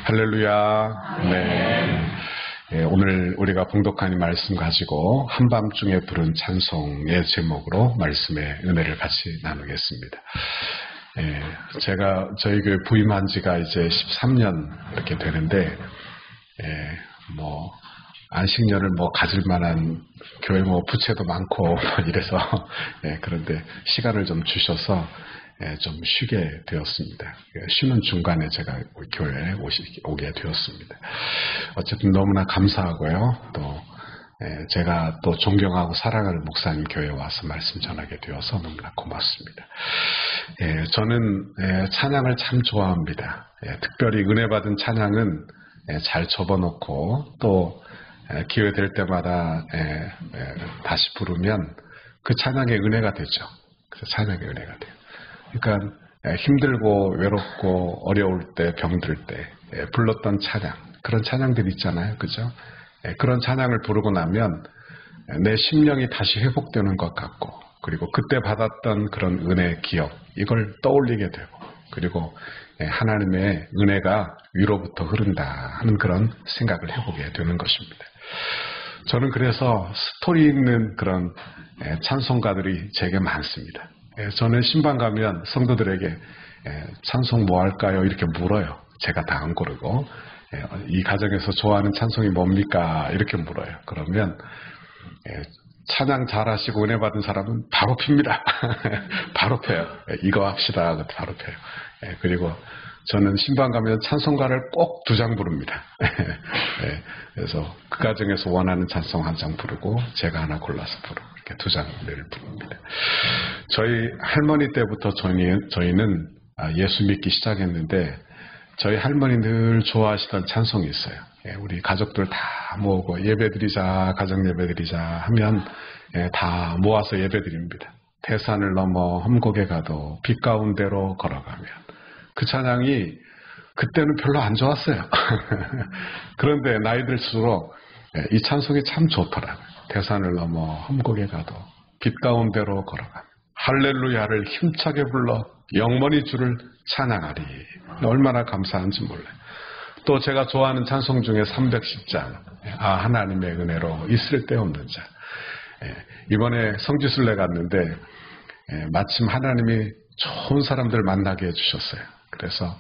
할렐루야. 네. 오늘 우리가 봉독한 이 말씀 가지고 한밤중에 부른 찬송의 제목으로 말씀의 은혜를 같이 나누겠습니다. 제가 저희 교회 부임한 지가 이제 13년 이렇게 되는데, 안식년을 가질 만한 교회 부채도 많고 이래서, 그런데 시간을 좀 주셔서 좀 쉬게 되었습니다. 쉬는 중간에 제가 교회에 오게 되었습니다. 어쨌든 너무나 감사하고요. 또 제가 또 존경하고 사랑하는 목사님 교회에 와서 말씀 전하게 되어서 너무나 고맙습니다. 저는 찬양을 참 좋아합니다. 특별히 은혜 받은 찬양은 잘 접어놓고 또 기회 될 때마다 다시 부르면 그 찬양의 은혜가 되죠. 그래서 찬양의 은혜가 돼요. 그러니까 힘들고 외롭고 어려울 때, 병들 때 불렀던 찬양, 그런 찬양들 있잖아요. 그죠? 그런 찬양을 부르고 나면 내 심령이 다시 회복되는 것 같고, 그리고 그때 받았던 그런 은혜의 기억, 이걸 떠올리게 되고, 그리고 하나님의 은혜가 위로부터 흐른다 하는 그런 생각을 해보게 되는 것입니다. 저는 그래서 스토리 있는 그런 찬송가들이 제게 많습니다. 저는 신방 가면 성도들에게 찬송 뭐 할까요? 이렇게 물어요. 제가 다 안 고르고, 이 가정에서 좋아하는 찬송이 뭡니까? 이렇게 물어요. 그러면 찬양 잘하시고 은혜 받은 사람은 바로 핍니다. 바로 펴요. 이거 합시다. 바로 펴요. 그리고 저는 신방 가면 찬송가를 꼭 2장 부릅니다. 그래서 그 가정에서 원하는 찬송 1장 부르고 제가 하나 골라서 부르고 이렇게 2장을 부릅니다. 저희 할머니 때부터 저희는 예수 믿기 시작했는데, 저희 할머니 늘 좋아하시던 찬송이 있어요. 우리 가족들 다 모으고 예배드리자, 가정 예배드리자 하면 다 모아서 예배드립니다. 태산을 넘어 험곡에 가도 빛 가운데로 걸어가면. 그 찬양이 그때는 별로 안 좋았어요. 그런데 나이 들수록 이 찬송이 참 좋더라고요. 태산을 넘어 험곡에 가도 빛 가운데로 걸어가면 할렐루야를 힘차게 불러 영원히 주를 찬양하리. 얼마나 감사한지 몰라요. 또 제가 좋아하는 찬송 중에 310장, 하나님의 은혜로 있을 데 없는 자. 이번에 성지순례 갔는데 마침 하나님이 좋은 사람들 만나게 해주셨어요. 그래서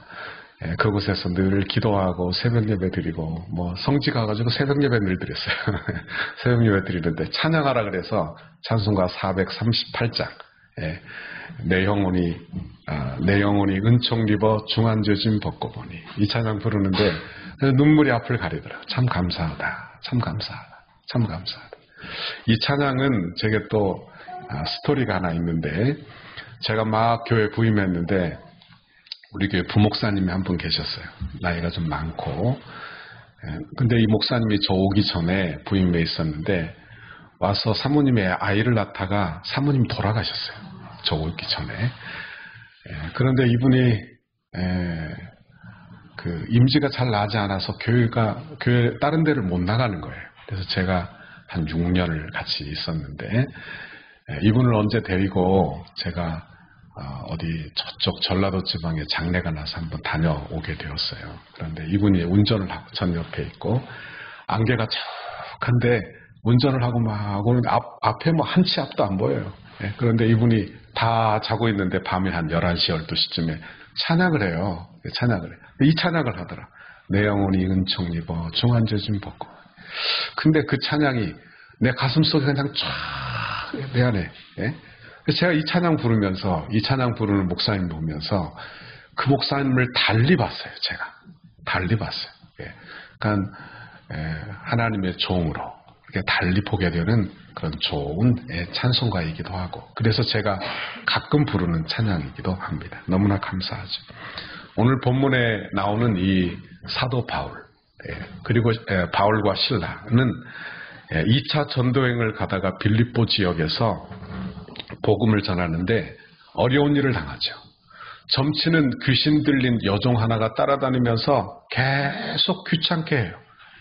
그곳에서 늘 기도하고 새벽 예배 드리고, 성지 가가지고 새벽 예배 늘 드렸어요. 새벽 예배 드리는데 찬양하라 그래서 찬송가 438장, 내 영혼이 은총 입어 중한죄짐 벗고 보니, 이 찬양 부르는데 눈물이 앞을 가리더라. 참 감사하다. 참 감사하다. 참 감사하다. 이 찬양은 제게 또 스토리가 하나 있는데, 제가 막 교회 부임했는데 우리 교회 부목사님이 한 분 계셨어요. 나이가 좀 많고. 근데 이 목사님이 저 오기 전에 부임에 있었는데 와서 사모님의 아이를 낳다가 사모님이 돌아가셨어요. 저 오기 전에. 그런데 이분이 그 임지가 잘 나지 않아서 교회 다른 데를 못 나가는 거예요. 그래서 제가 한 6년을 같이 있었는데, 이분을 언제 데리고 제가 어디 저쪽 전라도 지방에 장례가 나서 한번 다녀오게 되었어요. 그런데 이분이 운전을 하고 전 옆에 있고, 안개가 촉한데 운전을 하고 막 오는데 앞에 한 치 앞도 안 보여요. 그런데 이분이 다 자고 있는데 밤에 한 11시, 12시쯤에 찬양을 해요. 찬양을 해요. 이 찬양을 하더라. 내 영혼이 은총 입어 중한죄짐 벗고. 근데 그 찬양이 내 가슴 속에 그냥 쫙 내 안에. 제가 이 찬양 부르면서, 이 찬양 부르는 목사님 보면서 그 목사님을 달리 봤어요. 제가 달리 봤어요. 그러니까 하나님의 종으로 이렇게 달리 보게 되는 그런 좋은 찬송가이기도 하고, 그래서 제가 가끔 부르는 찬양이기도 합니다. 너무나 감사하죠. 오늘 본문에 나오는 이 사도 바울, 그리고 바울과 실라는 2차 전도행을 가다가 빌립보 지역에서 복음을 전하는데 어려운 일을 당하죠. 점치는 귀신 들린 여종 하나가 따라다니면서 계속 귀찮게 해요.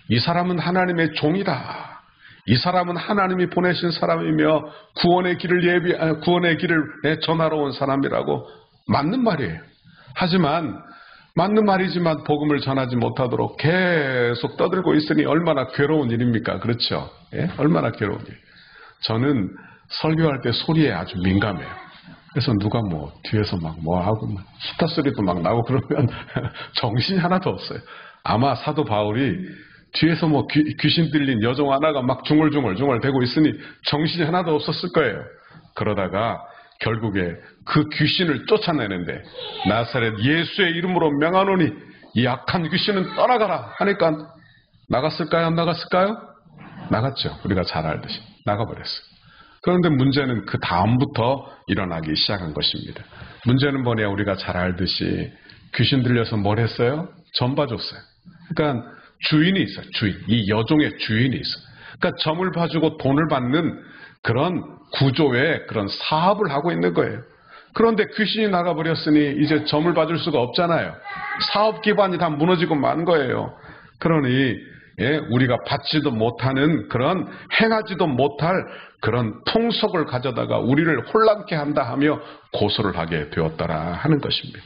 이 사람은 하나님의 종이다. 이 사람은 하나님이 보내신 사람이며 구원의 길을 전하러 온 사람이라고 맞는 말이에요. 하지만 맞는 말이지만 복음을 전하지 못하도록 계속 떠들고 있으니 얼마나 괴로운 일입니까? 그렇죠? 예? 얼마나 괴로운 일. 저는 설교할 때 소리에 아주 민감해요. 그래서 누가 뭐 뒤에서 막 뭐하고 수다 소리도 막 나고 그러면 정신이 하나도 없어요. 아마 사도 바울이 뒤에서 뭐 귀신 들린 여종 하나가 막 중얼중얼 대고 있으니 정신이 하나도 없었을 거예요. 그러다가 결국에 그 귀신을 쫓아내는데 나사렛 예수의 이름으로 명하노니 이 악한 귀신은 떠나가라 하니까 나갔을까요? 안 나갔을까요? 나갔죠. 우리가 잘 알듯이 나가버렸어요. 그런데 문제는 그 다음부터 일어나기 시작한 것입니다. 문제는 뭐냐, 우리가 잘 알듯이 귀신 들려서 뭘 했어요? 점 봐줬어요. 그러니까 주인이 있어요. 주인. 이 여종의 주인이 있어요. 그러니까 점을 봐주고 돈을 받는 그런 구조의 그런 사업을 하고 있는 거예요. 그런데 귀신이 나가버렸으니 이제 점을 봐줄 수가 없잖아요. 사업 기반이 다 무너지고 만 거예요. 그러니 우리가 받지도 못하는 그런 행하지도 못할 그런 풍속을 가져다가 우리를 혼란케 한다 하며 고소를 하게 되었더라 하는 것입니다.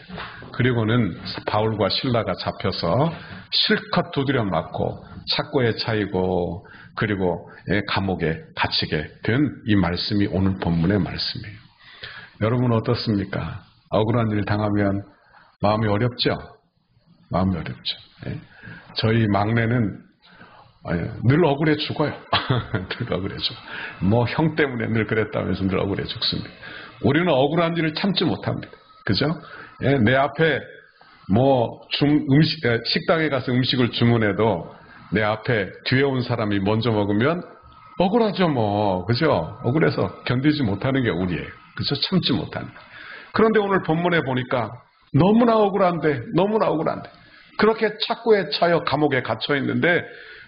그리고는 바울과 실라가 잡혀서 실컷 두드려 맞고 착고에 차이고 그리고 감옥에 갇히게 된 이 말씀이 오늘 본문의 말씀이에요. 여러분 어떻습니까? 억울한 일 당하면 마음이 어렵죠? 마음이 어렵죠. 저희 막내는 늘 억울해 죽어요. 늘 억울해 죽어. 뭐 형 때문에 늘 그랬다면서 늘 억울해 죽습니다. 우리는 억울한 일을 참지 못합니다. 그죠? 내 앞에 뭐 식당에 가서 음식을 주문해도 내 앞에 뒤에 온 사람이 먼저 먹으면 억울하죠, 뭐. 그죠? 억울해서 견디지 못하는 게 우리예요. 그죠? 참지 못하는. 그런데 오늘 본문에 보니까 너무나 억울한데 그렇게 착고에 차여 감옥에 갇혀 있는데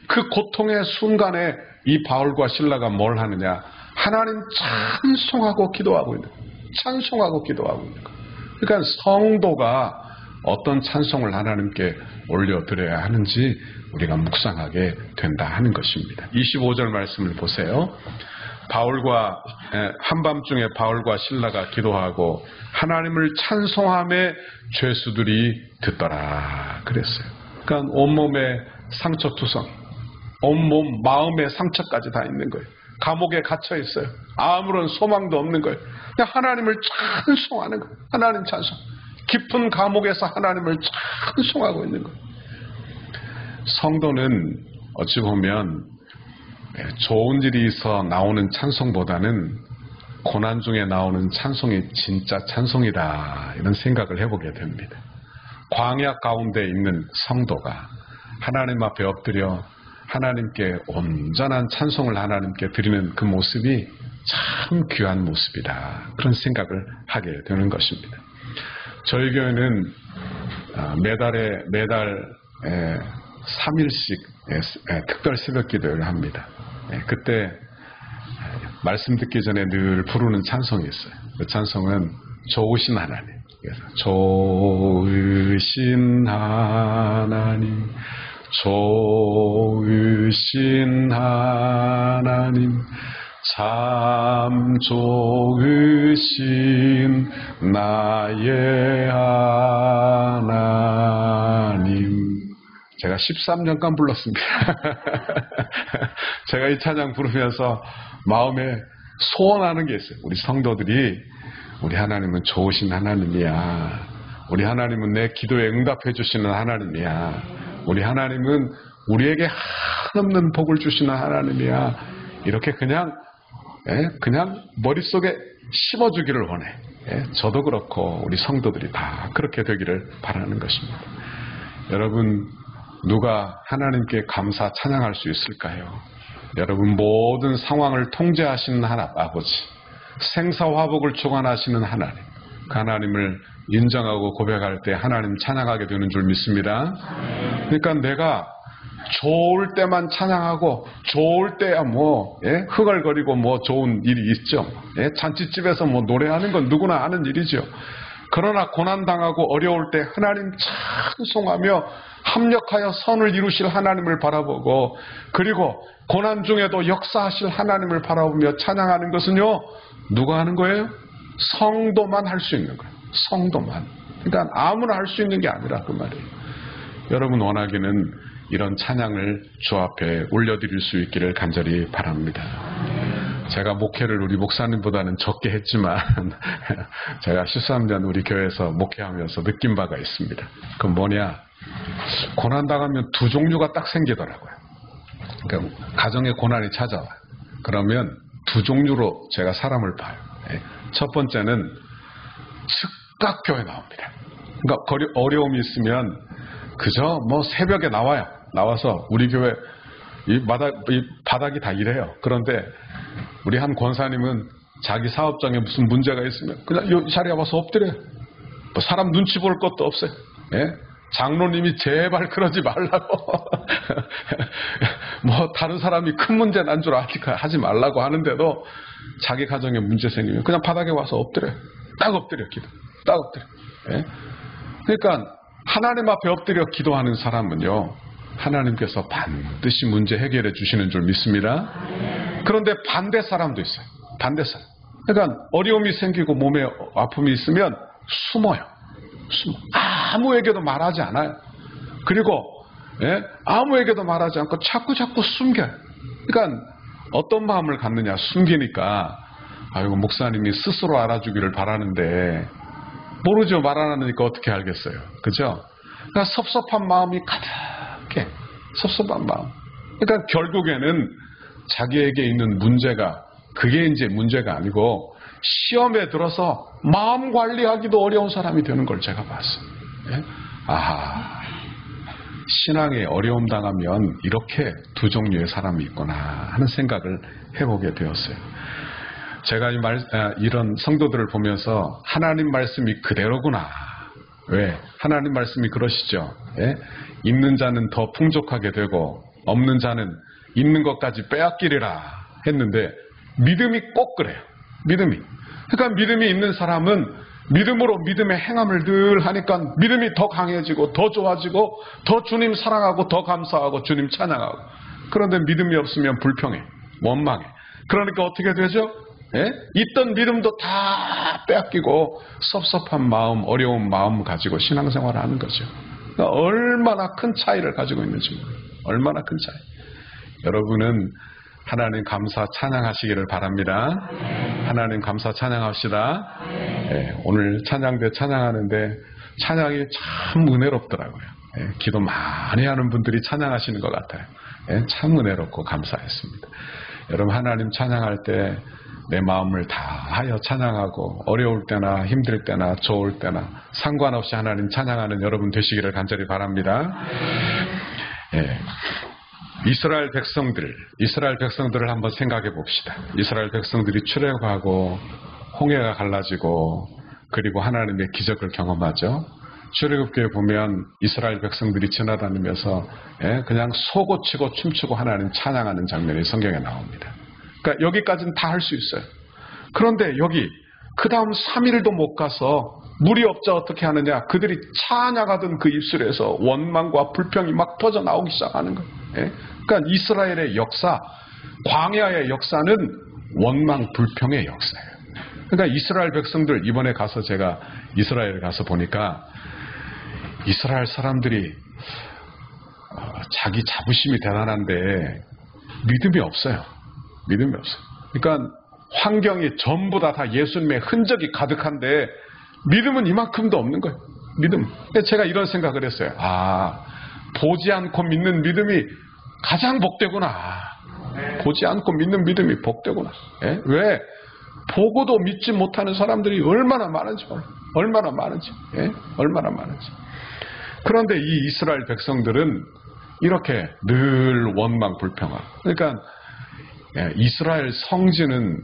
그 고통의 순간에 이 바울과 실라가 뭘 하느냐? 하나님 찬송하고 기도하고 있는 거예요. 찬송하고 기도하고 있는 거예요. 그러니까 성도가 어떤 찬송을 하나님께 올려드려야 하는지 우리가 묵상하게 된다 하는 것입니다. 25절 말씀을 보세요. 한밤중에 바울과 실라가 기도하고 하나님을 찬송함에 죄수들이 듣더라 그랬어요. 그러니까 온몸에 상처투성, 온몸 마음의 상처까지 다 있는 거예요. 감옥에 갇혀 있어요. 아무런 소망도 없는 거예요. 그냥 하나님을 찬송하는 거예요. 하나님 찬송. 깊은 감옥에서 하나님을 찬송하고 있는 거예요. 성도는 어찌 보면 좋은 일이 있어 나오는 찬송보다는 고난 중에 나오는 찬송이 진짜 찬송이다 이런 생각을 해보게 됩니다. 광야 가운데 있는 성도가 하나님 앞에 엎드려 하나님께 온전한 찬송을 하나님께 드리는 그 모습이 참 귀한 모습이다 그런 생각을 하게 되는 것입니다. 저희 교회는 매달 3일씩 특별 새벽 기도를 합니다. 그때 말씀 듣기 전에 늘 부르는 찬송이 있어요. 그 찬송은 좋으신 하나님. 좋으신 하나님, 좋으신 하나님, 참 좋으신 나의 하나님. 제가 13년간 불렀습니다. 제가 이 찬양 부르면서 마음에 소원하는 게 있어요. 우리 성도들이 우리 하나님은 좋으신 하나님이야. 우리 하나님은 내 기도에 응답해 주시는 하나님이야. 우리 하나님은 우리에게 한없는 복을 주시는 하나님이야. 이렇게 그냥 머릿속에 심어주기를 원해. 저도 그렇고 우리 성도들이 다 그렇게 되기를 바라는 것입니다. 여러분, 누가 하나님께 감사 찬양할 수 있을까요? 여러분, 모든 상황을 통제하시는 아버지, 생사화복을 주관하시는 하나님, 그 하나님을 인정하고 고백할 때 하나님 찬양하게 되는 줄 믿습니다. 그러니까 내가 좋을 때만 찬양하고 좋을 때야 흥얼거리고 좋은 일이 있죠. 잔치집에서 노래하는 건 누구나 아는 일이죠. 그러나 고난당하고 어려울 때 하나님 찬송하며 합력하여 선을 이루실 하나님을 바라보고, 그리고 고난 중에도 역사하실 하나님을 바라보며 찬양하는 것은요, 누가 하는 거예요? 성도만 할 수 있는 거예요. 성도만. 그러니까 아무나 할 수 있는 게 아니라 그 말이에요. 여러분 원하기는 이런 찬양을 주 앞에 올려드릴 수 있기를 간절히 바랍니다. 제가 목회를 우리 목사님보다는 적게 했지만 제가 13년 우리 교회에서 목회하면서 느낀 바가 있습니다. 그건 뭐냐? 고난당하면 두 종류가 딱 생기더라고요. 그러니까 가정에 고난이 찾아와요. 그러면 두 종류로 제가 사람을 봐요. 첫 번째는 즉각 교회 나옵니다. 그러니까 어려움이 있으면 그저 뭐 새벽에 나와요. 나와서 우리 교회 이 바닥이 다 이래요. 그런데 우리 한 권사님은 자기 사업장에 무슨 문제가 있으면 그냥 이 자리에 와서 엎드려요. 뭐 사람 눈치 볼 것도 없어요. 예? 장로님이 제발 그러지 말라고 뭐 다른 사람이 큰 문제 난 줄 아니까 하지 말라고 하는데도 자기 가정에 문제 생기면 그냥 바닥에 와서 엎드려요. 딱 엎드려 기도. 딱 엎드려. 예? 그러니까 하나님 앞에 엎드려 기도하는 사람은요, 하나님께서 반드시 문제 해결해 주시는 줄 믿습니다. 그런데 반대 사람도 있어요. 반대 사람. 그러니까 어려움이 생기고 몸에 아픔이 있으면 숨어요. 아무에게도 말하지 않아요. 그리고 아무에게도 말하지 않고 자꾸 숨겨요. 그러니까 어떤 마음을 갖느냐? 숨기니까 아이고 목사님이 스스로 알아주기를 바라는데 모르죠. 말 안 하니까 어떻게 알겠어요. 그죠? 그러니까 섭섭한 마음이 가득해. 섭섭한 마음. 그러니까 결국에는 자기에게 있는 문제가 그게 이제 문제가 아니고 시험에 들어서 마음 관리하기도 어려운 사람이 되는 걸 제가 봤어요. 예? 아하, 신앙에 어려움 당하면 이렇게 두 종류의 사람이 있구나 하는 생각을 해보게 되었어요. 제가 이런 성도들을 보면서 하나님 말씀이 그대로구나. 왜? 하나님 말씀이 그러시죠. 예? 있는 자는 더 풍족하게 되고 없는 자는 있는 것까지 빼앗기리라 했는데 믿음이 꼭 그래요. 믿음이. 그러니까 믿음이 있는 사람은 믿음으로 믿음의 행함을 늘 하니까 믿음이 더 강해지고 더 좋아지고 더 주님 사랑하고 더 감사하고 주님 찬양하고. 그런데 믿음이 없으면 불평해. 원망해. 그러니까 어떻게 되죠? 예? 있던 믿음도 다 빼앗기고 섭섭한 마음, 어려운 마음 가지고 신앙생활을 하는 거죠. 그러니까 얼마나 큰 차이를 가지고 있는지 몰라요. 얼마나 큰 차이. 여러분은 하나님 감사 찬양하시기를 바랍니다. 하나님 감사 찬양합시다. 예, 오늘 찬양대 찬양하는데 찬양이 참 은혜롭더라고요. 예, 기도 많이 하는 분들이 찬양하시는 것 같아요. 예, 참 은혜롭고 감사했습니다. 여러분 하나님 찬양할 때 내 마음을 다하여 찬양하고 어려울 때나 힘들 때나 좋을 때나 상관없이 하나님 찬양하는 여러분 되시기를 간절히 바랍니다. 예. 이스라엘 백성들을 한번 생각해 봅시다. 이스라엘 백성들이 출애굽하고 홍해가 갈라지고 그리고 하나님의 기적을 경험하죠. 출애굽기에 보면 이스라엘 백성들이 지나다니면서 그냥 소고치고 춤추고 하나님 찬양하는 장면이 성경에 나옵니다. 그러니까 여기까지는 다 할 수 있어요. 그런데 여기 그 다음 3일도 못 가서 물이 없자 어떻게 하느냐? 그들이 찬양하던 그 입술에서 원망과 불평이 막 터져 나오기 시작하는 거예요. 그러니까 이스라엘의 역사, 광야의 역사는 원망, 불평의 역사예요. 그러니까 이스라엘 백성들 이번에 가서 제가 이스라엘에 가서 보니까 이스라엘 사람들이 자기 자부심이 대단한데 믿음이 없어요. 믿음이 없어요. 그러니까 환경이 전부 다 예수님의 흔적이 가득한데 믿음은 이만큼도 없는 거예요. 믿음. 제가 이런 생각을 했어요. 아, 보지 않고 믿는 믿음이 가장 복되구나. 보지 않고 믿는 믿음이 복되구나. 예? 왜? 보고도 믿지 못하는 사람들이 얼마나 많은지 몰라요. 얼마나 많은지. 예? 얼마나 많은지. 그런데 이 이스라엘 백성들은 이렇게 늘 원망 불평하고. 그러니까 이스라엘 성지는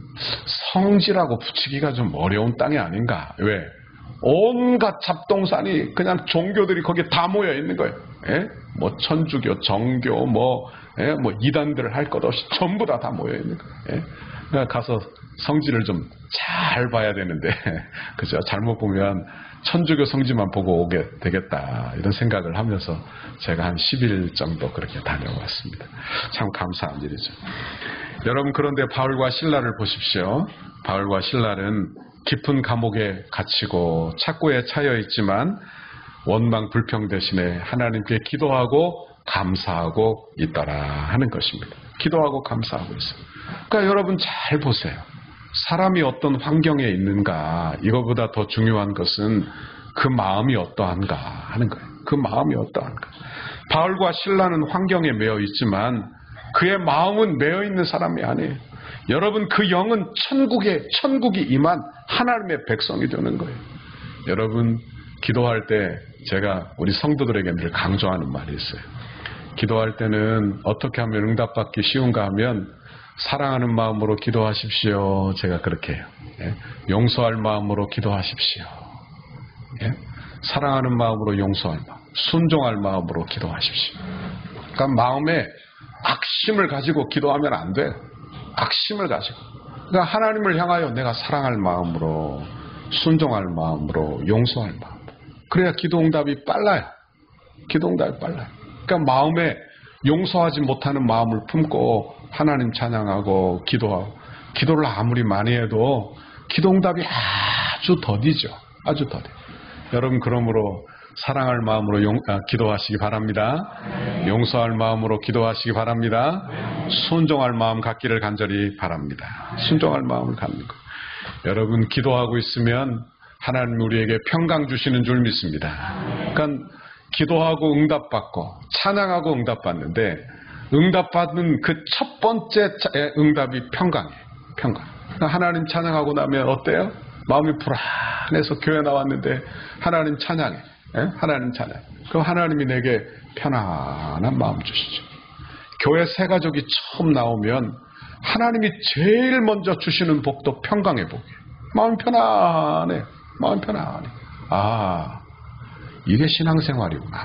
성지라고 붙이기가 좀 어려운 땅이 아닌가. 왜? 온갖 잡동산이 그냥 종교들이 거기에 다 모여 있는 거예요. 예? 뭐 천주교, 정교, 뭐 이단들을 할 것 없이 전부 다 모여 있는 거예요. 예? 그러니까 가서 성지를 좀 잘 봐야 되는데, 그죠? 잘못 보면 천주교 성지만 보고 오게 되겠다 이런 생각을 하면서 제가 한 10일 정도 그렇게 다녀왔습니다. 참 감사한 일이죠. 여러분 그런데 바울과 실라를 보십시오. 바울과 실라는 깊은 감옥에 갇히고 착고에 차여 있지만 원망 불평 대신에 하나님께 기도하고 감사하고 있더라 하는 것입니다. 기도하고 감사하고 있어요. 그러니까 여러분 잘 보세요. 사람이 어떤 환경에 있는가, 이거보다 더 중요한 것은 그 마음이 어떠한가 하는 거예요. 그 마음이 어떠한가. 바울과 실라는 환경에 매여 있지만 그의 마음은 매여 있는 사람이 아니에요. 여러분, 그 영은 천국이 임한 하나님의 백성이 되는 거예요. 여러분, 기도할 때 제가 우리 성도들에게 늘 강조하는 말이 있어요. 기도할 때는 어떻게 하면 응답받기 쉬운가 하면 사랑하는 마음으로 기도하십시오. 제가 그렇게 해요. 용서할 마음으로 기도하십시오. 사랑하는 마음으로 용서할 마음, 순종할 마음으로 기도하십시오. 그러니까 마음에 악심을 가지고 기도하면 안 돼요. 악심을 가지고. 그러니까 하나님을 향하여 내가 사랑할 마음으로, 순종할 마음으로, 용서할 마음으로. 그래야 기도 응답이 빨라요. 기도 응답이 빨라요. 그러니까 마음에 용서하지 못하는 마음을 품고 하나님 찬양하고 기도하고, 기도를 아무리 많이 해도 기도 응답이 아주 더디죠. 아주 더디. 여러분, 그러므로 사랑할 마음으로 기도하시기 바랍니다. 용서할 마음으로 기도하시기 바랍니다. 순종할 마음 갖기를 간절히 바랍니다. 순종할 마음을 갖는 것. 여러분, 기도하고 있으면 하나님 우리에게 평강 주시는 줄 믿습니다. 그러니까 기도하고 응답받고 찬양하고 응답받는데, 응답받는 그 첫 번째 응답이 평강이에요. 평강. 그러니까 하나님 찬양하고 나면 어때요? 마음이 불안해서 교회 나왔는데 하나님 찬양해. 하나님 찬양. 그럼 하나님이 내게 편안한 마음 주시죠. 교회 새 가족이 처음 나오면 하나님이 제일 먼저 주시는 복도 평강의 복이에요. 마음이 편안해. 마음이 편안해. 아, 이게 신앙생활이구나.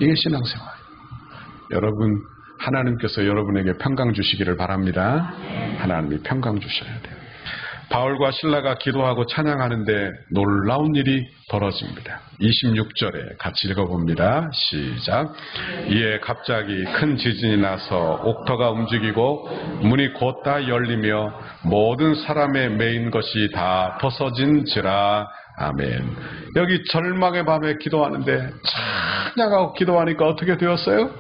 이게 신앙생활. 여러분, 하나님께서 여러분에게 평강 주시기를 바랍니다. 하나님이 평강 주셔야 돼요. 바울과 실라가 기도하고 찬양하는데 놀라운 일이 벌어집니다. 26절에 같이 읽어봅니다. 시작. 이에 갑자기 큰 지진이 나서 옥터가 움직이고 문이 곧다 열리며 모든 사람의 매인 것이 다 벗어진지라. 아멘. 여기 절망의 밤에 기도하는데 찬양하고 기도하니까 어떻게 되었어요?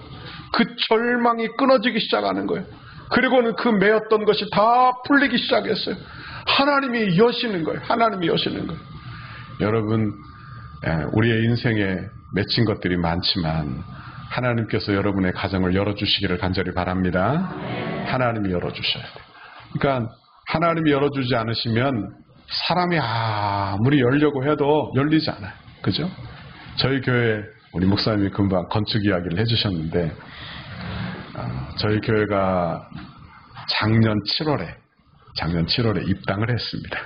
그 절망이 끊어지기 시작하는 거예요. 그리고는 그 매였던 것이 다 풀리기 시작했어요. 하나님이 여시는 거예요. 하나님이 여시는 거예요. 여러분, 우리의 인생에 맺힌 것들이 많지만 하나님께서 여러분의 가정을 열어주시기를 간절히 바랍니다. 하나님이 열어주셔야 돼요. 그러니까 하나님이 열어주지 않으시면 사람이 아무리 열려고 해도 열리지 않아요. 그죠? 저희 교회 우리 목사님이 금방 건축 이야기를 해주셨는데, 저희 교회가 작년 7월에 입당을 했습니다.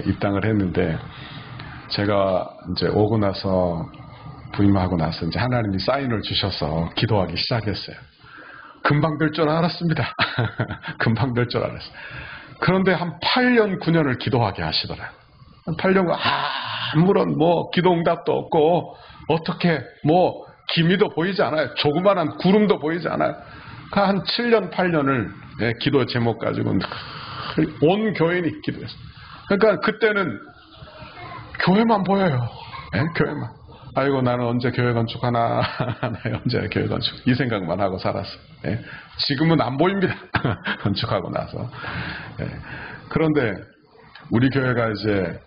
입당을 했는데, 제가 이제 오고 나서, 부임하고 나서 이제 하나님이 사인을 주셔서 기도하기 시작했어요. 금방 될 줄 알았습니다. 금방 될 줄 알았어요. 그런데 한 8년, 9년을 기도하게 하시더라고요. 8년, 아무런 기도 응답도 없고, 어떻게, 기미도 보이지 않아요. 조그만한 구름도 보이지 않아요. 한 7년, 8년을 기도 제목 가지고 온 교인이 기도했어요. 그러니까 그때는 교회만 보여요. 교회만. 아이고, 나는 언제 교회 건축하나, 언제 교회 건축, 이 생각만 하고 살았어요. 지금은 안 보입니다. 건축하고 나서. 그런데 우리 교회가 이제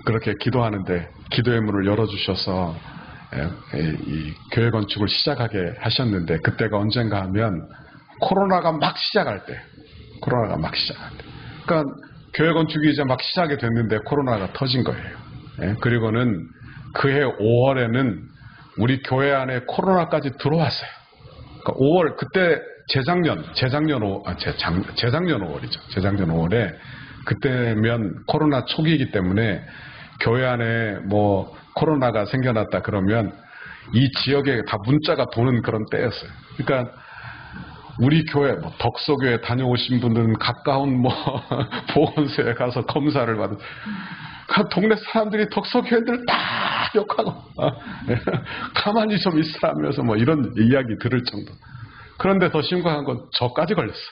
그렇게 기도하는데 기도의 문을 열어주셔서 이 교회 건축을 시작하게 하셨는데, 그때가 언젠가 하면 코로나가 막 시작할 때. 그러니까 교회 건축이 이제 막 시작이 됐는데 코로나가 터진 거예요. 그리고는 그해 5월에는 우리 교회 안에 코로나까지 들어왔어요. 그러니까 5월, 그때 재작년 5월이죠. 재작년 5월에, 그때면 코로나 초기이기 때문에 교회 안에 코로나가 생겨났다 그러면 이 지역에 다 문자가 도는 그런 때였어요. 그러니까 우리 교회, 덕소교회 다녀오신 분들은 가까운 보건소에 가서 검사를 받은, 동네 사람들이 덕소교회들 다 욕하고, 가만히 좀 있으라면서 이런 이야기 들을 정도. 그런데 더 심각한 건 저까지 걸렸어요.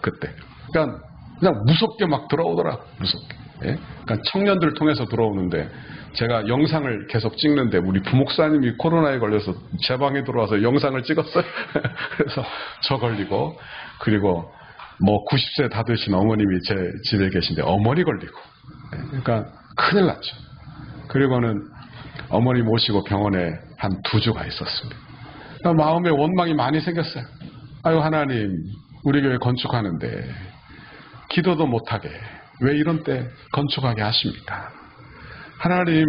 그때. 그러니까 그냥 무섭게 막 들어오더라. 무섭게. 예? 그러니까 청년들 통해서 들어오는데 제가 영상을 계속 찍는데 우리 부목사님이 코로나에 걸려서 제 방에 들어와서 영상을 찍었어요. 그래서 저 걸리고 그리고 뭐 90세 다 되신 어머님이 제 집에 계신데 어머니 걸리고 예? 그러니까 큰일 났죠. 그리고는 어머니 모시고 병원에 한 2주가 있었습니다. 그러니까 마음에 원망이 많이 생겼어요. 아유 하나님 우리 교회 건축하는데 기도도 못하게 왜 이런 때 건축하게 하십니까? 하나님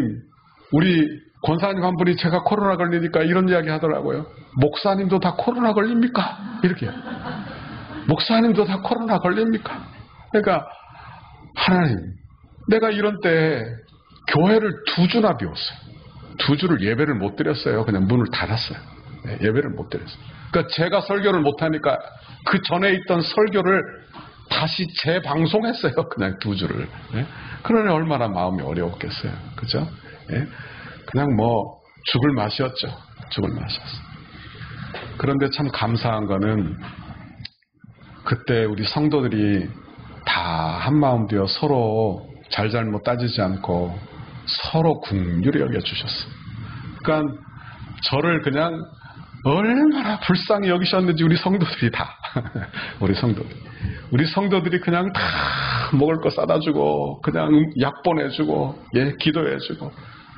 우리 권사님 한 분이 제가 코로나 걸리니까 이런 이야기 하더라고요. 목사님도 다 코로나 걸립니까? 이렇게 목사님도 다 코로나 걸립니까? 그러니까 하나님 내가 이런 때 교회를 2주나 비웠어요. 2주를 예배를 못 드렸어요. 그냥 문을 닫았어요. 네, 예배를 못 드렸어요. 그러니까 제가 설교를 못하니까 그 전에 있던 설교를 다시 재방송했어요. 그냥 2주를. 예? 그러니 얼마나 마음이 어려웠겠어요. 그죠? 예? 그냥 뭐 죽을 맛이었죠. 죽을 맛이었어요. 그런데 참 감사한 거는 그때 우리 성도들이 다 한마음 되어 서로 잘잘못 따지지 않고 서로 긍휼히 여겨주셨어요. 그러니까 저를 그냥 얼마나 불쌍히 여기셨는지 우리 성도들이 다 우리 성도들이 그냥 다 먹을 거 싸다 주고 그냥 약 보내주고 예 기도해주고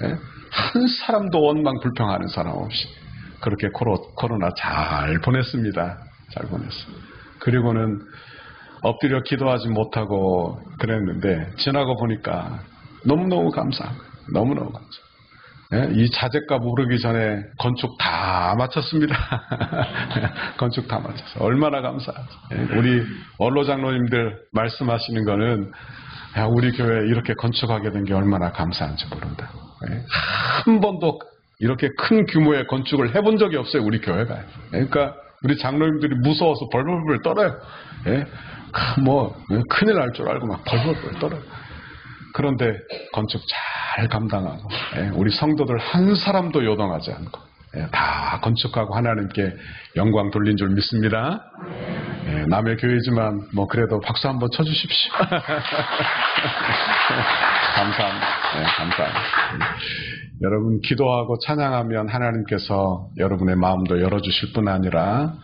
예? 한 사람도 원망 불평하는 사람 없이 그렇게 코로나 잘 보냈습니다. 잘 보냈어요. 그리고는 엎드려 기도하지 못하고 그랬는데 지나고 보니까 너무너무 감사한 거예요. 너무너무 감사해요. 예? 이 자재값 오르기 전에 건축 다 마쳤습니다. 건축 다 마쳤어요. 얼마나 감사하죠. 예? 우리 원로 장로님들 말씀하시는 거는 야, 우리 교회 이렇게 건축하게 된 게 얼마나 감사한지 모른다. 예? 한 번도 이렇게 큰 규모의 건축을 해본 적이 없어요. 우리 교회가. 예? 그러니까 우리 장로님들이 무서워서 벌벌벌 떨어요. 예? 뭐 큰일 날 줄 알고 막 벌벌벌 떨어요. 그런데 건축 잘 감당하고 우리 성도들 한 사람도 요동하지 않고 다 건축하고 하나님께 영광 돌린 줄 믿습니다. 남의 교회지만 뭐 그래도 박수 한번 쳐주십시오. 감사합니다. 감사합니다. 여러분 기도하고 찬양하면 하나님께서 여러분의 마음도 열어주실 뿐 아니라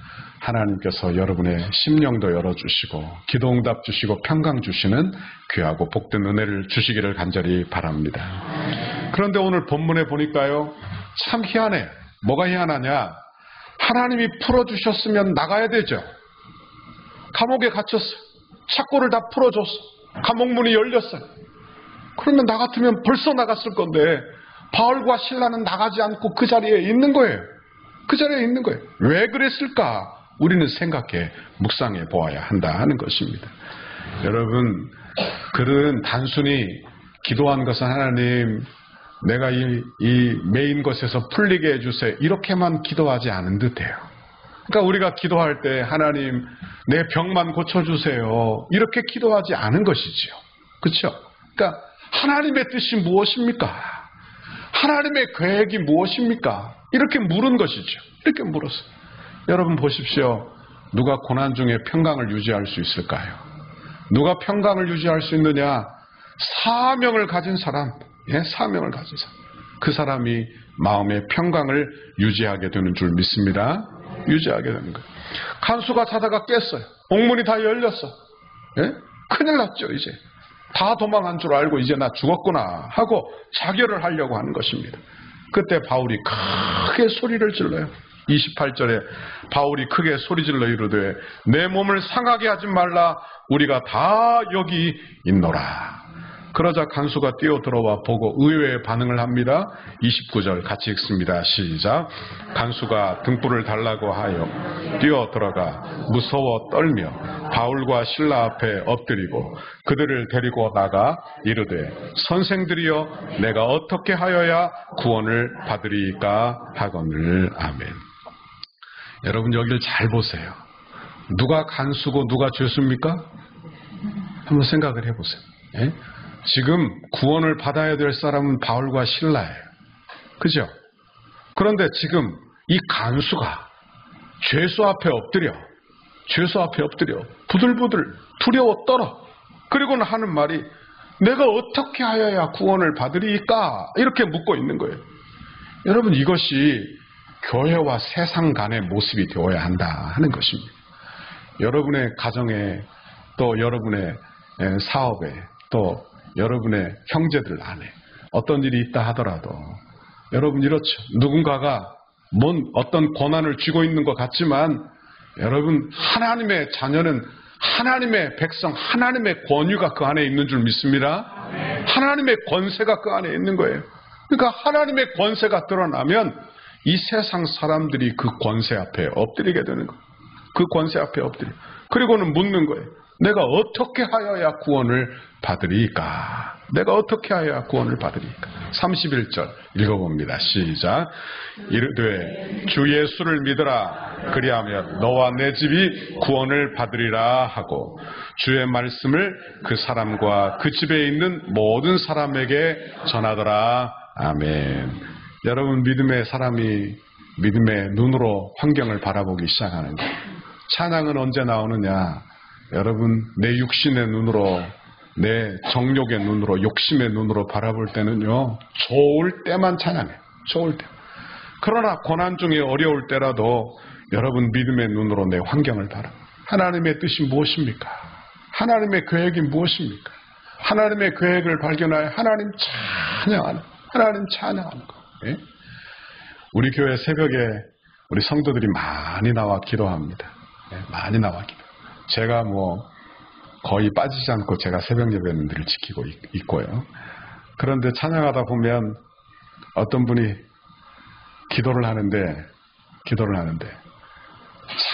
하나님께서 여러분의 심령도 열어주시고 기도응답 주시고 평강 주시는 귀하고 복된 은혜를 주시기를 간절히 바랍니다. 그런데 오늘 본문에 보니까요 참 희한해. 뭐가 희한하냐? 하나님이 풀어주셨으면 나가야 되죠. 감옥에 갇혔어요. 착고를 다 풀어줬어. 감옥문이 열렸어요. 그러면 나 같으면 벌써 나갔을 건데 바울과 실라는 나가지 않고 그 자리에 있는 거예요. 그 자리에 있는 거예요. 왜 그랬을까? 우리는 생각해 묵상해 보아야 한다 하는 것입니다. 여러분 글은 단순히 기도한 것은 하나님 내가 이 메인 것에서 풀리게 해주세요 이렇게만 기도하지 않은 듯해요. 그러니까 우리가 기도할 때 하나님 내 병만 고쳐주세요 이렇게 기도하지 않은 것이지요. 그렇죠? 그러니까 하나님의 뜻이 무엇입니까? 하나님의 계획이 무엇입니까? 이렇게 물은 것이죠. 이렇게 물었어요. 여러분 보십시오. 누가 고난 중에 평강을 유지할 수 있을까요? 누가 평강을 유지할 수 있느냐? 사명을 가진 사람, 사명을 가진 사람. 그 사람이 마음의 평강을 유지하게 되는 줄 믿습니다. 유지하게 되는 거예요. 간수가 자다가 깼어요. 옥문이 다 열렸어. 큰일 났죠 이제. 다 도망한 줄 알고 이제 나 죽었구나 하고 자결을 하려고 하는 것입니다. 그때 바울이 크게 소리를 질러요. 28절에 바울이 크게 소리질러 이르되 내 몸을 상하게 하지 말라 우리가 다 여기 있노라. 그러자 간수가 뛰어들어와 보고 의외의 반응을 합니다. 29절 같이 읽습니다. 시작. 간수가 등불을 달라고 하여 뛰어들어가 무서워 떨며 바울과 실라 앞에 엎드리고 그들을 데리고 나가 이르되 선생들이여 내가 어떻게 하여야 구원을 받으리까 하거늘. 아멘. 여러분 여기를 잘 보세요. 누가 간수고 누가 죄수입니까? 한번 생각을 해보세요. 지금 구원을 받아야 될 사람은 바울과 실라예요. 그죠? 그런데 지금 이 간수가 죄수 앞에 엎드려 부들부들 두려워 떨어 그리고는 하는 말이 내가 어떻게 하여야 구원을 받으리까? 이렇게 묻고 있는 거예요. 여러분, 이것이 교회와 세상 간의 모습이 되어야 한다 하는 것입니다. 여러분의 가정에, 또 여러분의 사업에, 또 여러분의 형제들 안에 어떤 일이 있다 하더라도 여러분 이렇죠. 누군가가 어떤 권한을 쥐고 있는 것 같지만 여러분, 하나님의 자녀는 하나님의 백성, 하나님의 권위가 그 안에 있는 줄 믿습니다. 하나님의 권세가 그 안에 있는 거예요. 그러니까 하나님의 권세가 드러나면 이 세상 사람들이 그 권세 앞에 엎드리게 되는 거예요. 그 권세 앞에 엎드려. 그리고는 묻는 거예요. 내가 어떻게 하여야 구원을 받으리까? 내가 어떻게 하여야 구원을 받으리까? 31절 읽어봅니다. 시작. 이르되 주 예수를 믿으라. 그리하면 너와 내 집이 구원을 받으리라 하고 주의 말씀을 그 사람과 그 집에 있는 모든 사람에게 전하더라. 아멘. 여러분, 믿음의 사람이 믿음의 눈으로 환경을 바라보기 시작하는 거예요. 찬양은 언제 나오느냐? 여러분, 내 육신의 눈으로, 내 정욕의 눈으로, 욕심의 눈으로 바라볼 때는요, 좋을 때만 찬양해요. 좋을 때. 그러나 고난 중에 어려울 때라도 여러분 믿음의 눈으로 내 환경을 바라. 하나님의 뜻이 무엇입니까? 하나님의 계획이 무엇입니까? 하나님의 계획을 발견하여 하나님 찬양하는 거. 예? 우리 교회 새벽에 우리 성도들이 많이 나와 기도합니다. 예, 많이 나와 기도. 제가 거의 빠지지 않고 제가 새벽 예배는 늘 지키고 있고요. 그런데 찬양하다 보면 어떤 분이 기도를 하는데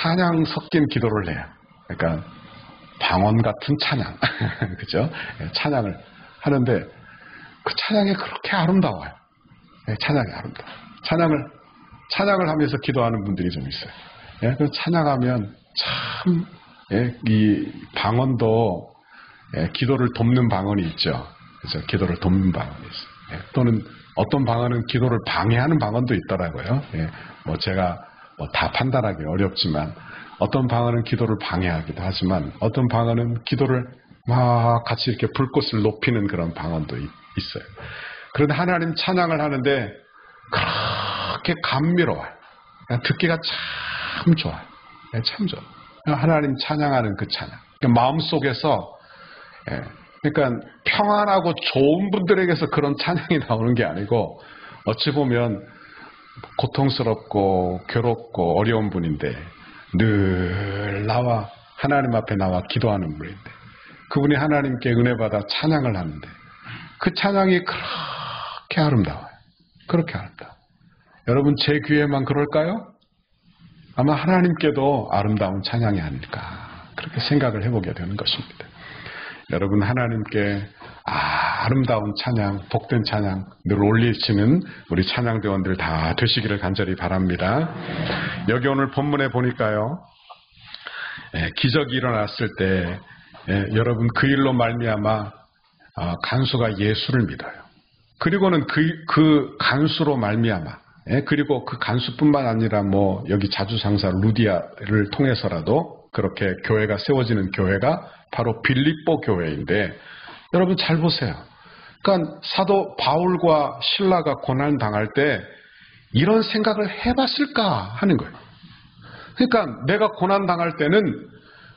찬양 섞인 기도를 해요. 그러니까 방언 같은 찬양. 그죠? 찬양을 하는데 그 찬양이 그렇게 아름다워요. 찬양이 아름다워요. 찬양을 하면서 기도하는 분들이 좀 있어요. 그 찬양하면 참, 이 방언도 기도를 돕는 방언이 있죠. 그래서 기도를 돕는 방언이 있어요. 또는 어떤 방언은 기도를 방해하는 방언도 있더라고요. 제가 다 판단하기 어렵지만 어떤 방언은 기도를 방해하기도 하지만 어떤 방언은 기도를 막 같이 이렇게 불꽃을 높이는 그런 방언도 있어요. 그런데 하나님 찬양을 하는데 그렇게 감미로워요. 듣기가 참 좋아요. 참 좋아요. 하나님 찬양하는 그 찬양. 마음속에서, 그러니까 평안하고 좋은 분들에게서 그런 찬양이 나오는 게 아니고 어찌 보면 고통스럽고 괴롭고 어려운 분인데 늘 하나님 앞에 나와 기도하는 분인데 그분이 하나님께 은혜 받아 찬양을 하는데 그 찬양이 그렇게 아름다워요. 그렇게 아름다워. 여러분, 제 귀에만 그럴까요? 아마 하나님께도 아름다운 찬양이 아닐까 그렇게 생각을 해보게 되는 것입니다. 여러분, 하나님께 아름다운 찬양, 복된 찬양 늘 올리시는 우리 찬양대원들 다 되시기를 간절히 바랍니다. 여기 오늘 본문에 보니까요, 기적이 일어났을 때 여러분 그 일로 말미암아 간수가 예수를 믿어요. 그리고는 그 간수로 말미암아 그리고 그 간수뿐만 아니라 여기 자주상사 루디아를 통해서라도 그렇게 교회가 세워지는 교회가 바로 빌립보 교회인데 여러분 잘 보세요. 그러니까 사도 바울과 실라가 고난 당할 때 이런 생각을 해봤을까 하는 거예요. 그러니까 내가 고난 당할 때는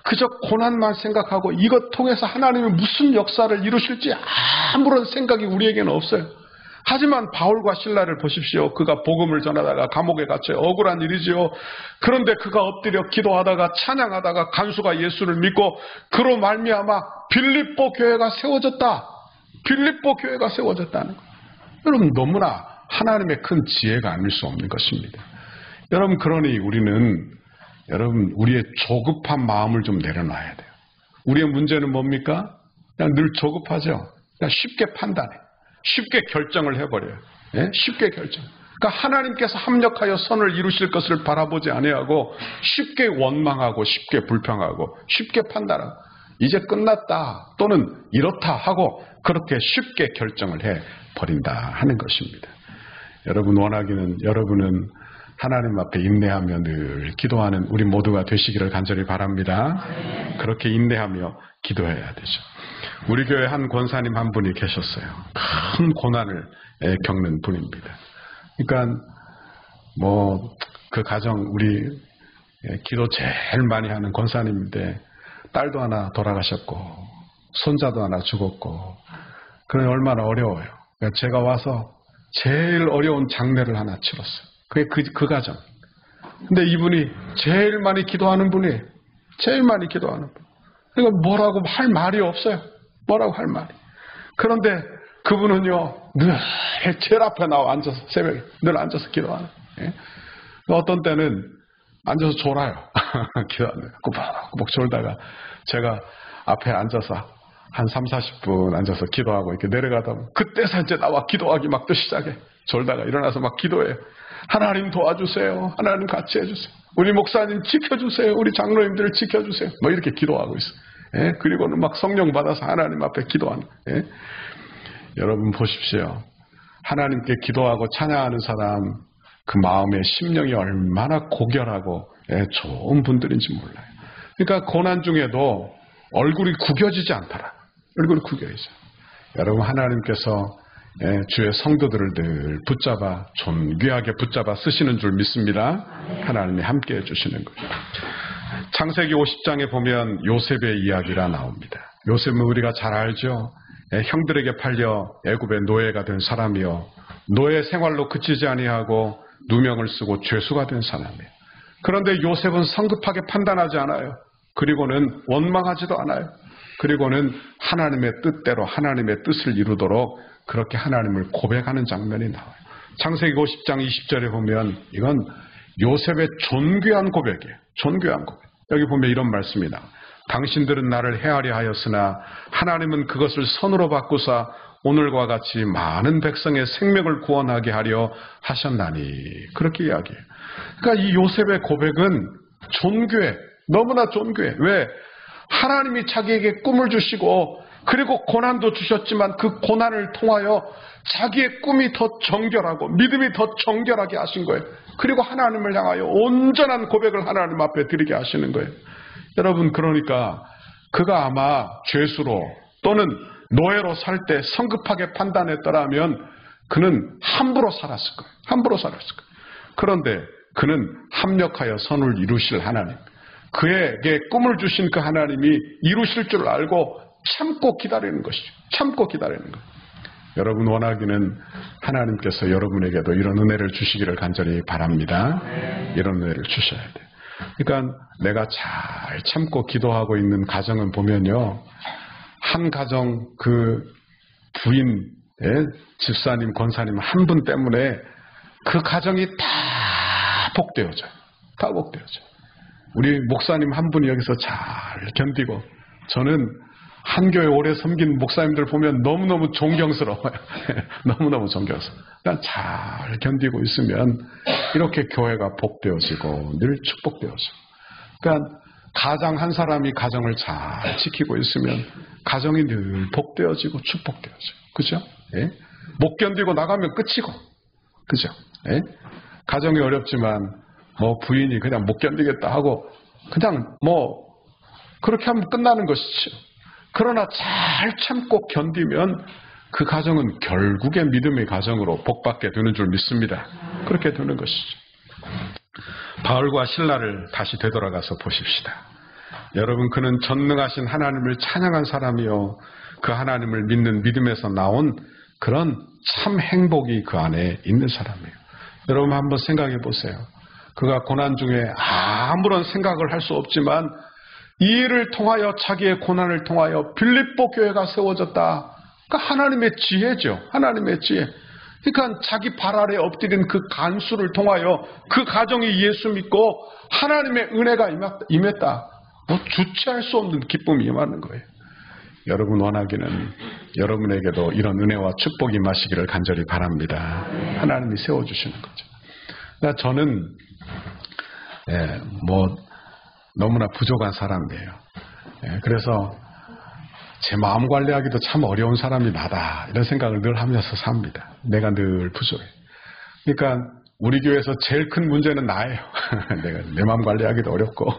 그저 고난만 생각하고 이것 통해서 하나님이 무슨 역사를 이루실지 아무런 생각이 우리에게는 없어요. 하지만 바울과 실라를 보십시오. 그가 복음을 전하다가 감옥에 갇혀 억울한 일이지요. 그런데 그가 엎드려 기도하다가 찬양하다가 간수가 예수를 믿고 그로 말미암아 빌립보 교회가 세워졌다. 빌립보 교회가 세워졌다는 거. 여러분, 너무나 하나님의 큰 지혜가 아닐 수 없는 것입니다. 여러분, 그러니 여러분 우리의 조급한 마음을 좀 내려놔야 돼요. 우리의 문제는 뭡니까? 그냥 늘 조급하죠. 그냥 쉽게 판단해. 쉽게 결정을 해버려요. 쉽게 결정. 그러니까 하나님께서 합력하여 선을 이루실 것을 바라보지 아니하고 쉽게 원망하고 쉽게 불평하고 쉽게 판단하고 이제 끝났다 또는 이렇다 하고 그렇게 쉽게 결정을 해버린다 하는 것입니다. 여러분 여러분은 하나님 앞에 인내하며 늘 기도하는 우리 모두가 되시기를 간절히 바랍니다. 그렇게 인내하며 기도해야 되죠. 우리 교회 한 권사님 한 분이 계셨어요. 큰 고난을 겪는 분입니다. 그러니까 그 가정 우리 기도 제일 많이 하는 권사님인데 딸도 하나 돌아가셨고 손자도 하나 죽었고 그러니 얼마나 어려워요. 그러니까 제가 와서 제일 어려운 장례를 하나 치렀어요. 그게 그 가정. 근데 이분이 제일 많이 기도하는 분이에요. 제일 많이 기도하는 분. 그러니까 뭐라고 할 말이 없어요. 뭐라고 할 말이. 그런데 그분은요, 늘 제일 앞에 나와 앉아서 새벽에 늘 앉아서 기도하는. 예? 어떤 때는 앉아서 졸아요. 기도하는. 꾸벅꾸벅 졸다가 제가 앞에 앉아서 한 30-40분 앉아서 기도하고 이렇게 내려가다 보면 그때서 이제 나와 기도하기 막 또 시작해. 졸다가 일어나서 막 기도해요. 하나님 도와주세요. 하나님 같이 해주세요. 우리 목사님 지켜주세요. 우리 장로님들을 지켜주세요. 뭐 이렇게 기도하고 있어요. 예? 그리고는 막 성령 받아서 하나님 앞에 기도하는. 예? 여러분 보십시오. 하나님께 기도하고 찬양하는 사람 그 마음의 심령이 얼마나 고결하고 좋은 분들인지 몰라요. 그러니까 고난 중에도 얼굴이 구겨지지 않더라. 얼굴이 구겨지죠. 여러분 하나님께서 주의 성도들을 늘 붙잡아 존귀하게 붙잡아 쓰시는 줄 믿습니다. 하나님이 함께해 주시는 거예요. 창세기 50장에 보면 요셉의 이야기가 나옵니다. 요셉은 우리가 잘 알죠. 형들에게 팔려 애굽의 노예가 된 사람이요 노예 생활로 그치지 아니하고 누명을 쓰고 죄수가 된 사람이에요. 그런데 요셉은 성급하게 판단하지 않아요. 그리고는 원망하지도 않아요. 그리고는 하나님의 뜻대로 하나님의 뜻을 이루도록 그렇게 하나님을 고백하는 장면이 나와요. 창세기 50장 20절에 보면 이건 요셉의 존귀한 고백이에요. 존귀한 고백. 여기 보면 이런 말씀이 나와요. 당신들은 나를 해하려 하였으나 하나님은 그것을 선으로 바꾸사 오늘과 같이 많은 백성의 생명을 구원하게 하려 하셨나니. 그렇게 이야기해요. 그러니까 이 요셉의 고백은 존귀해. 너무나 존귀해. 왜? 하나님이 자기에게 꿈을 주시고 그리고 고난도 주셨지만 그 고난을 통하여 자기의 꿈이 더 정결하고 믿음이 더 정결하게 하신 거예요. 그리고 하나님을 향하여 온전한 고백을 하나님 앞에 드리게 하시는 거예요. 여러분 그러니까 그가 아마 죄수로 또는 노예로 살 때 성급하게 판단했더라면 그는 함부로 살았을 거예요. 함부로 살았을 거예요. 그런데 그는 합력하여 선을 이루실 하나님, 그에게 꿈을 주신 그 하나님이 이루실 줄 알고 참고 기다리는 것이죠. 참고 기다리는 것. 여러분 원하기는 하나님께서 여러분에게도 이런 은혜를 주시기를 간절히 바랍니다. 이런 은혜를 주셔야 돼요. 그러니까 내가 잘 참고 기도하고 있는 가정은 보면요. 한 가정 그 부인, 집사님, 권사님 한 분 때문에 그 가정이 다 복되어져요. 다 복되어져요. 우리 목사님 한 분이 여기서 잘 견디고 저는 한 교회 오래 섬긴 목사님들 보면 너무너무 존경스러워요. 너무너무 존경스러워요. 그러니까 잘 견디고 있으면 이렇게 교회가 복되어지고 늘 축복되어지고. 그러니까 가장 한 사람이 가정을 잘 지키고 있으면 가정이 늘 복되어지고 축복되어져요. 그죠? 예? 못 견디고 나가면 끝이고. 그죠? 예? 가정이 어렵지만 부인이 그냥 못 견디겠다 하고 그냥 그렇게 하면 끝나는 것이죠. 그러나 잘 참고 견디면 그 가정은 결국에 믿음의 가정으로 복받게 되는 줄 믿습니다. 그렇게 되는 것이죠. 바울과 신라를 다시 되돌아가서 보십시다. 여러분 그는 전능하신 하나님을 찬양한 사람이요 그 하나님을 믿는 믿음에서 나온 그런 참 행복이 그 안에 있는 사람이에요. 여러분 한번 생각해 보세요. 그가 고난 중에 아무런 생각을 할 수 없지만 이 일을 통하여 자기의 고난을 통하여 빌립보 교회가 세워졌다. 그러니까 하나님의 지혜죠. 하나님의 지혜. 그러니까 자기 발 아래 엎드린 그 간수를 통하여 그 가정이 예수 믿고 하나님의 은혜가 임했다. 주체할 수 없는 기쁨이 임하는 거예요. 여러분 원하기는 여러분에게도 이런 은혜와 축복이 임하시기를 간절히 바랍니다. 하나님이 세워주시는 거죠. 그러니까 저는 너무나 부족한 사람이에요. 그래서 제 마음 관리하기도 참 어려운 사람이 나다 이런 생각을 늘 하면서 삽니다. 내가 늘 부족해. 그러니까 우리 교회에서 제일 큰 문제는 나예요. 내가 내 마음 관리하기도 어렵고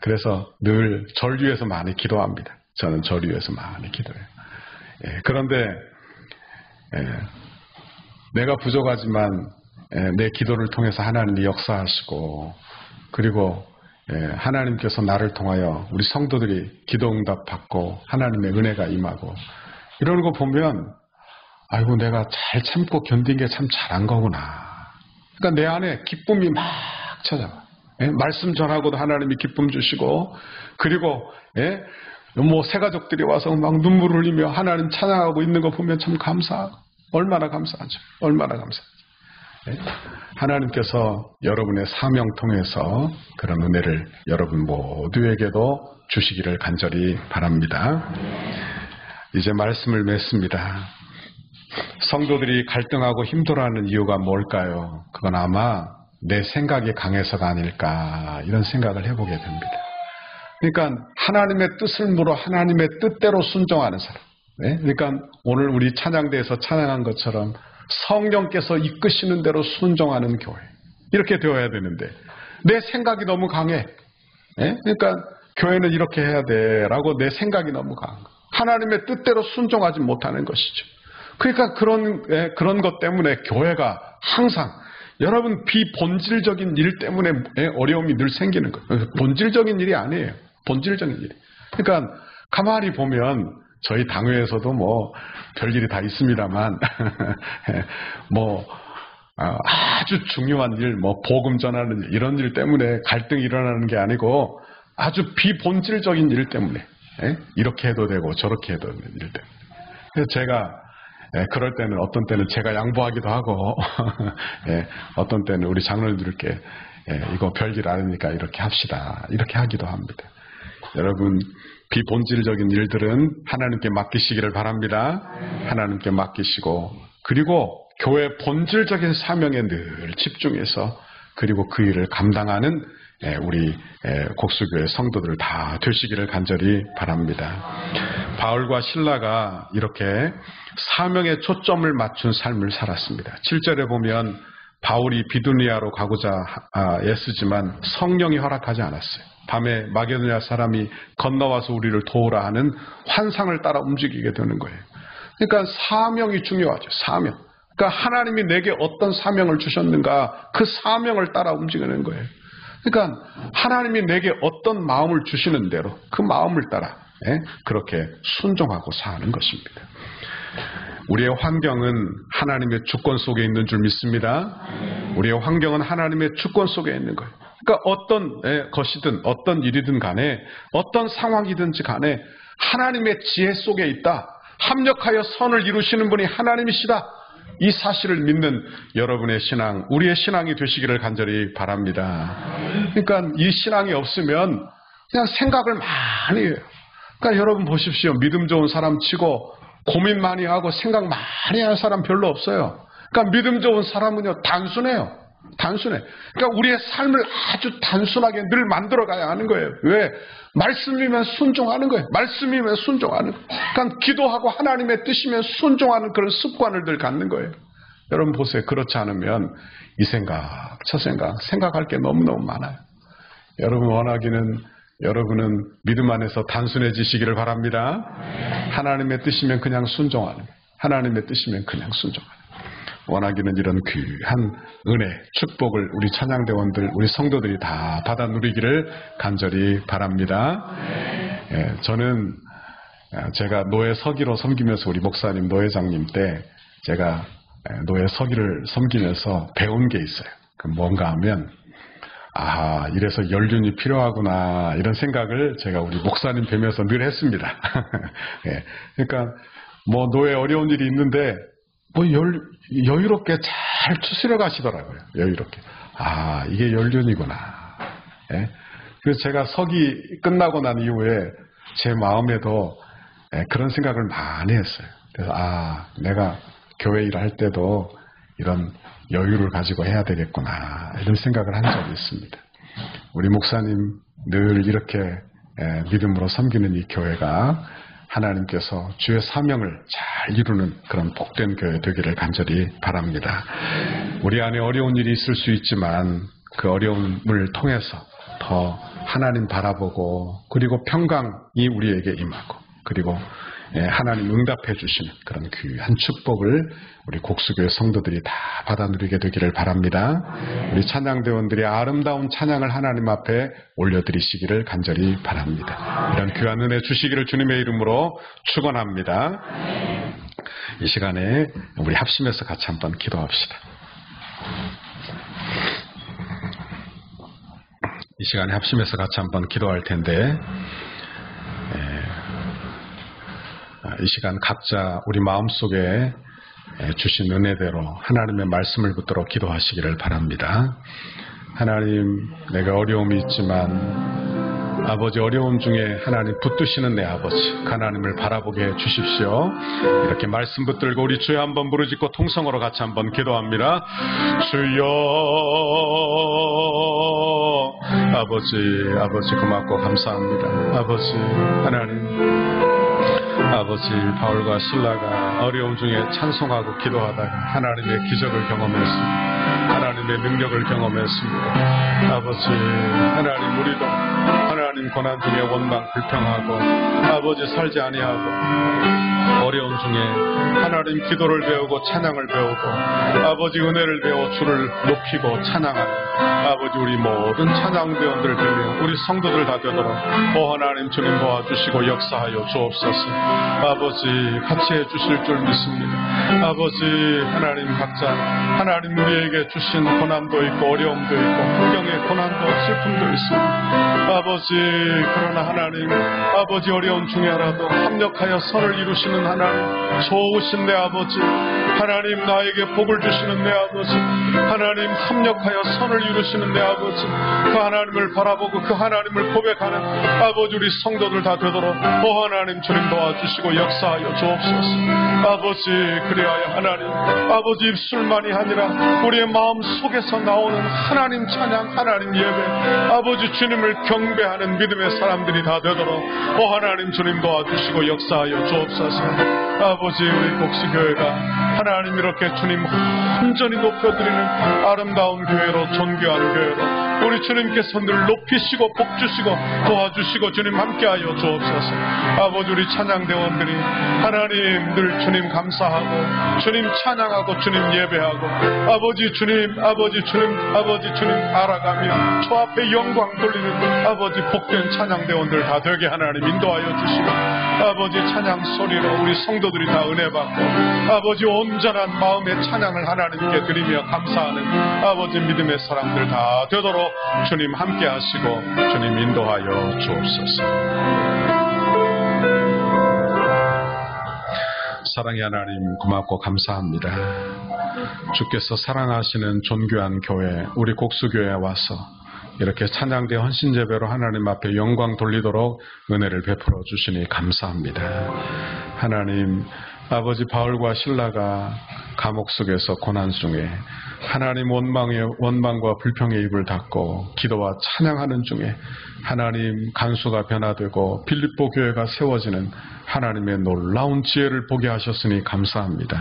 그래서 늘 절 위해서 많이 기도합니다. 저는 절 위해서 많이 기도해요. 그런데 내가 부족하지만 내 기도를 통해서 하나님이 역사하시고, 그리고 하나님께서 나를 통하여 우리 성도들이 기도 응답 받고 하나님의 은혜가 임하고 이러는 거 보면, 아이고 내가 잘 참고 견딘 게 참 잘한 거구나. 그러니까 내 안에 기쁨이 막 찾아와. 말씀 전하고도 하나님이 기쁨 주시고, 그리고 뭐 새가족들이 와서 막 눈물 흘리며 하나님 찬양하고 있는 거 보면 참 감사하고, 얼마나 감사하죠. 얼마나 감사하죠. 하나님께서 여러분의 사명 통해서 그런 은혜를 여러분 모두에게도 주시기를 간절히 바랍니다. 이제 말씀을 맺습니다. 성도들이 갈등하고 힘들어하는 이유가 뭘까요? 그건 아마 내 생각이 강해서가 아닐까, 이런 생각을 해보게 됩니다. 그러니까 하나님의 뜻을 물어 하나님의 뜻대로 순종하는 사람. 그러니까 오늘 우리 찬양대에서 찬양한 것처럼 성령께서 이끄시는 대로 순종하는 교회, 이렇게 되어야 되는데 내 생각이 너무 강해. 그러니까 교회는 이렇게 해야 돼라고 내 생각이 너무 강한 거, 하나님의 뜻대로 순종하지 못하는 것이죠. 그러니까 그런 것 때문에 교회가 항상, 여러분, 비본질적인 일 때문에 어려움이 늘 생기는 거예요. 본질적인 일이 아니에요. 본질적인 일이. 그러니까 가만히 보면 저희 당회에서도 뭐 별일이 다 있습니다만 뭐 아주 중요한 일, 뭐 복음 전하는 일, 이런 일 때문에 갈등이 일어나는 게 아니고 아주 비본질적인 일 때문에 이렇게 해도 되고 저렇게 해도 되는 일 때문에. 그래서 제가 그럴 때는, 어떤 때는 제가 양보하기도 하고 어떤 때는 우리 장로님들께 이거 별일 아니니까 이렇게 합시다, 이렇게 하기도 합니다. 여러분, 비본질적인 일들은 하나님께 맡기시기를 바랍니다. 하나님께 맡기시고, 그리고 교회 본질적인 사명에 늘 집중해서, 그리고 그 일을 감당하는 우리 곡수교회 성도들 다 되시기를 간절히 바랍니다. 바울과 실라가 이렇게 사명에 초점을 맞춘 삶을 살았습니다. 7절에 보면 바울이 비두니아로 가고자 애쓰지만 성령이 허락하지 않았어요. 밤에 마게도냐 사람이 건너와서 우리를 도우라 하는 환상을 따라 움직이게 되는 거예요. 그러니까 사명이 중요하죠. 사명. 그러니까 하나님이 내게 어떤 사명을 주셨는가, 그 사명을 따라 움직이는 거예요. 그러니까 하나님이 내게 어떤 마음을 주시는 대로 그 마음을 따라 그렇게 순종하고 사는 것입니다. 우리의 환경은 하나님의 주권 속에 있는 줄 믿습니다. 우리의 환경은 하나님의 주권 속에 있는 거예요. 그러니까 어떤 것이든 어떤 일이든 간에, 어떤 상황이든지 간에 하나님의 지혜 속에 있다. 합력하여 선을 이루시는 분이 하나님이시다. 이 사실을 믿는 여러분의 신앙, 우리의 신앙이 되시기를 간절히 바랍니다. 그러니까 이 신앙이 없으면 그냥 생각을 많이 해요. 그러니까 여러분 보십시오. 믿음 좋은 사람 치고 고민 많이 하고 생각 많이 하는 사람 별로 없어요. 그러니까 믿음 좋은 사람은요, 단순해요. 단순해. 그러니까 우리의 삶을 아주 단순하게 늘 만들어가야 하는 거예요. 왜? 말씀이면 순종하는 거예요. 말씀이면 순종하는 거예요. 그러니까 기도하고 하나님의 뜻이면 순종하는 그런 습관을 늘 갖는 거예요. 여러분 보세요. 그렇지 않으면 이 생각, 저 생각, 생각할 게 너무너무 많아요. 여러분 원하기는, 여러분은 믿음 안에서 단순해지시기를 바랍니다. 하나님의 뜻이면 그냥 순종하는 거예요. 하나님의 뜻이면 그냥 순종하는 거예요. 원하기는 이런 귀한 은혜, 축복을 우리 찬양대원들, 우리 성도들이 다 받아 누리기를 간절히 바랍니다. 저는 제가 노예 서기로 섬기면서 우리 목사님, 노회장님 때 제가 노예 서기를 섬기면서 배운 게 있어요. 그 뭔가 하면, 이래서 연륜이 필요하구나, 이런 생각을 제가 우리 목사님 뵈면서 늘 했습니다. 그러니까 뭐 노예 어려운 일이 있는데 뭐 여유롭게 잘 추스려 가시더라고요. 여유롭게. 이게 연륜이구나. 그래서 제가 서기 끝나고 난 이후에 제 마음에도 그런 생각을 많이 했어요. 그래서 내가 교회 일을 할 때도 이런 여유를 가지고 해야 되겠구나, 이런 생각을 한 적이 있습니다. 우리 목사님 늘 이렇게 믿음으로 섬기는 이 교회가 하나님께서 주의 사명을 잘 이루는 그런 복된 교회 되기를 간절히 바랍니다. 우리 안에 어려운 일이 있을 수 있지만 그 어려움을 통해서 더 하나님 바라보고 그리고 평강이 우리에게 임하고 그리고 하나님 응답해 주시는 그런 귀한 축복을 우리 곡수교회 성도들이 다 받아 누리게 되기를 바랍니다. 우리 찬양대원들이 아름다운 찬양을 하나님 앞에 올려드리시기를 간절히 바랍니다. 이런 귀한 은혜 주시기를 주님의 이름으로 축원합니다. 이 시간에 우리 합심해서 같이 한번 기도합시다. 이 시간에 합심해서 같이 한번 기도할 텐데 이 시간 각자 우리 마음속에 주신 은혜대로 하나님의 말씀을 붙들어 기도하시기를 바랍니다. 하나님, 내가 어려움이 있지만 아버지 어려움 중에 하나님 붙드시는 내 아버지 하나님을 바라보게 해 주십시오. 이렇게 말씀 붙들고 우리 주여 한번 부르짖고 통성으로 같이 한번 기도합니다. 주여 아버지 고맙고 감사합니다. 아버지 하나님, 아버지 바울과 실라가 어려움 중에 찬송하고 기도하다가 하나님의 기적을 경험했습니다. 하나님의 능력을 경험했습니다. 아버지 하나님, 우리도 하나님 고난 중에 원망 불평하고 아버지 살지 아니하고 어려움 중에 하나님 기도를 배우고 찬양을 배우고 아버지 은혜를 배워 주를 높이고 찬양하는 아버지 우리 모든 찬양대원들 들며 우리 성도들 다 되도록 하나님 주님 도와주시고 역사하여 주옵소서. 아버지 같이 해주실 줄 믿습니다. 아버지 하나님, 각자 하나님 우리에게 주신 고난도 있고 어려움도 있고 환경의 고난도 슬픔도 있습니다. 아버지 그러나 하나님, 아버지 어려운 중에라도 합력하여 선을 이루시는 하나님, 좋으신 내 아버지 하나님, 나에게 복을 주시는 내 아버지 하나님, 합력하여 선을 이루시는 내 아버지, 그 하나님을 바라보고 그 하나님을 고백하는 아버지 우리 성도들 다 되도록 하나님 주님 도와주시고 역사하여 주옵소서. 아버지 그리하여 하나님, 아버지 입술만이 아니라 우리의 마음 속에서 나오는 하나님 찬양, 하나님 예배, 아버지 주님을 경배하는 믿음의 사람들이 다 되도록 하나님 주님 도와주시고 역사하여 주옵소서. 아버지 우리 곡수교회가 하나님 이렇게 주님 온전히 높여드리는 아름다운 교회로, 존귀한 교회로 우리 주님께서 늘 높이시고 복주시고 도와주시고 주님 함께하여 주옵소서. 아버지 우리 찬양대원들이 하나님 늘 주님 감사하고 주님 찬양하고 주님 예배하고 아버지 주님 알아가며 주 앞에 영광 돌리는 아버지 복된 찬양대원들 다 되게 하나님 인도하여 주시고 아버지 찬양 소리로 우리 성도들이 다 은혜 받고 아버지 온전한 마음의 찬양을 하나님께 드리며 감사하는 아버지 믿음의 사람들 다 되도록 주님 함께 하시고 주님 인도하여 주옵소서. 사랑의 하나님 고맙고 감사합니다. 주께서 사랑하시는 존귀한 교회 우리 곡수교회에 와서 이렇게 찬양대 헌신제배로 하나님 앞에 영광 돌리도록 은혜를 베풀어 주시니 감사합니다. 하나님, 아버지 바울과 실라가 감옥 속에서 고난 중에 하나님 원망과 불평의 입을 닫고 기도와 찬양하는 중에 하나님 간수가 변화되고 빌립보 교회가 세워지는 하나님의 놀라운 지혜를 보게 하셨으니 감사합니다.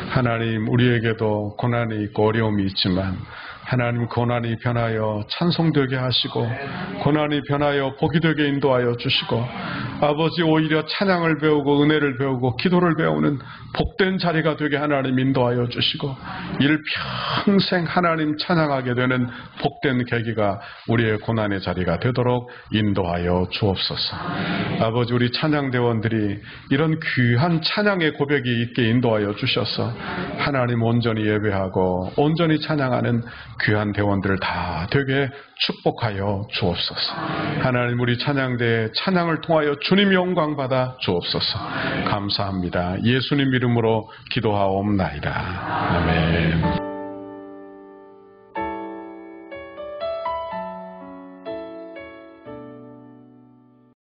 하나님, 우리에게도 고난이 있고 어려움이 있지만 하나님 고난이 변하여 찬송되게 하시고 고난이 변하여 복이 되게 인도하여 주시고 아버지 오히려 찬양을 배우고 은혜를 배우고 기도를 배우는 복된 자리가 되게 하나님 인도하여 주시고 일평생 하나님 찬양하게 되는 복된 계기가 우리의 고난의 자리가 되도록 인도하여 주옵소서. 아버지 우리 찬양대원들이 이런 귀한 찬양의 고백이 있게 인도하여 주셔서 하나님 온전히 예배하고 온전히 찬양하는 귀한 대원들 다 되게 축복하여 주옵소서. 하나님 우리 찬양대의 찬양을 통하여 주님 영광 받아 주옵소서. 감사합니다. 예수님 이름으로 기도하옵나이다. 아멘.